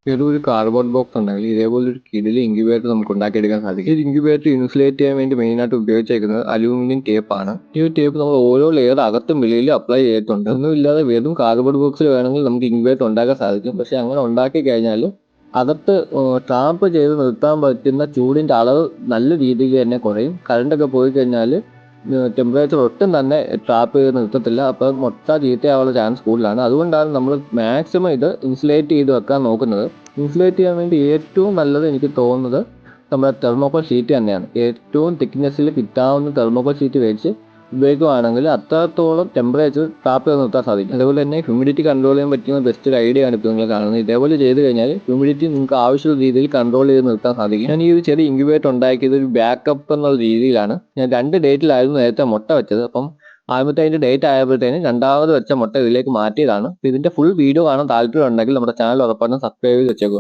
ഒരു cardboard box ഉണ്ടെങ്കിൽ ഇതേപോലെ ഒരു കിടിലൻ ഇൻക്യുബേറ്റർ നമുക്ക് ഉണ്ടാക്കിയെടുക്കാൻ സാധിക്കും. ഈ ഇൻക്യുബേറ്റർ ഇൻസുലേറ്റ് ചെയ്യാൻ വേണ്ടി മെയിനായിട്ട് ഉപയോഗിച്ചേക്കുന്നത് അലൂമിനിയം ടേപ്പാണ്. ഈ ഒരു ടേപ്പ് നമ്മൾ ഓരോ ലെയർ അകത്തും വെളിയിലും അപ്ലൈ ചെയ്തിട്ടുണ്ട്. ഒന്നുമില്ലാതെ വെറും കാർഡ്ബോർഡ് ബോക്സിൽ വേണമെങ്കിൽ നമുക്ക് ഇൻക്യുബേറ്റർ ഉണ്ടാക്കാൻ സാധിക്കും. പക്ഷെ അങ്ങനെ ഉണ്ടാക്കി കഴിഞ്ഞാൽ അകത്ത് ട്രാപ്പ് ചെയ്ത് നിർത്താൻ പറ്റുന്ന ചൂടിൻ്റെ അളവ് നല്ല രീതിയിൽ തന്നെ കുറയും. കറണ്ടൊക്കെ പോയി കഴിഞ്ഞാൽ ടെമ്പറേച്ചർ ഒട്ടും തന്നെ ട്രാപ്പ് ചെയ്ത് നിർത്തത്തില്ല. അപ്പോൾ മൊത്തം ചീത്തയാവാനുള്ള ചാൻസ് കൂടുതലാണ്. അതുകൊണ്ടാണ് നമ്മൾ മാക്സിമം ഇത് ഇൻസുലേറ്റ് ചെയ്ത് വെക്കാൻ നോക്കുന്നത്. ഇൻസുലേറ്റ് ചെയ്യാൻ വേണ്ടി ഏറ്റവും നല്ലത് എനിക്ക് തോന്നുന്നത് നമ്മുടെ തെർമോക്കോൾ ഷീറ്റ് തന്നെയാണ്. ഏറ്റവും തിക്നെസ്സിൽ കിട്ടാവുന്ന തെർമോക്കോൾ ഷീറ്റ് മേടിച്ച് ഉപയോഗിക്കുകയാണെങ്കിൽ അത്രത്തോളം ടെമ്പറേച്ചർ ട്രാപ്പ് ചെയ്ത് നിർത്താൻ സാധിക്കും. അതുപോലെ തന്നെ ഹ്യൂമിഡിറ്റി കൺട്രോൾ ചെയ്യാൻ പറ്റുന്ന ബെസ്റ്റ് ഒരു ഐഡിയ ആണ് ഇപ്പോൾ നിങ്ങൾ കാണുന്നത്. ഇതേപോലെ ചെയ്ത് കഴിഞ്ഞാൽ ഹ്യൂമിഡിറ്റി നിങ്ങൾക്ക് ആവശ്യമുള്ള രീതിയിൽ കൺട്രോൾ ചെയ്ത് നിർത്താൻ സാധിക്കും. ഞാൻ ഈ ഒരു ചെറിയ ഇൻക്യുബേറ്റർ ഉണ്ടാക്കിയത് ഒരു ബാക്കപ്പ് എന്നുള്ള രീതിയിലാണ്. ഞാൻ 2 ഡേറ്റിലായിരുന്നു നേരത്തെ മുട്ട വെച്ചത്. അപ്പം ആദ്യത്തെ അതിൻ്റെ ഡേറ്റ് ആയപ്പോഴത്തേന് രണ്ടാമത് വെച്ച മുട്ട ഇതിലേക്ക് മാറ്റിയതാണ്. ഇതിൻ്റെ ഫുൾ വീഡിയോ കാണാൻ താല്പര്യം ഉണ്ടെങ്കിൽ നമ്മുടെ ചാനൽ ഉറപ്പായിട്ടും സബ്സ്ക്രൈബ് ചെയ്ത് വെച്ചേക്കുക.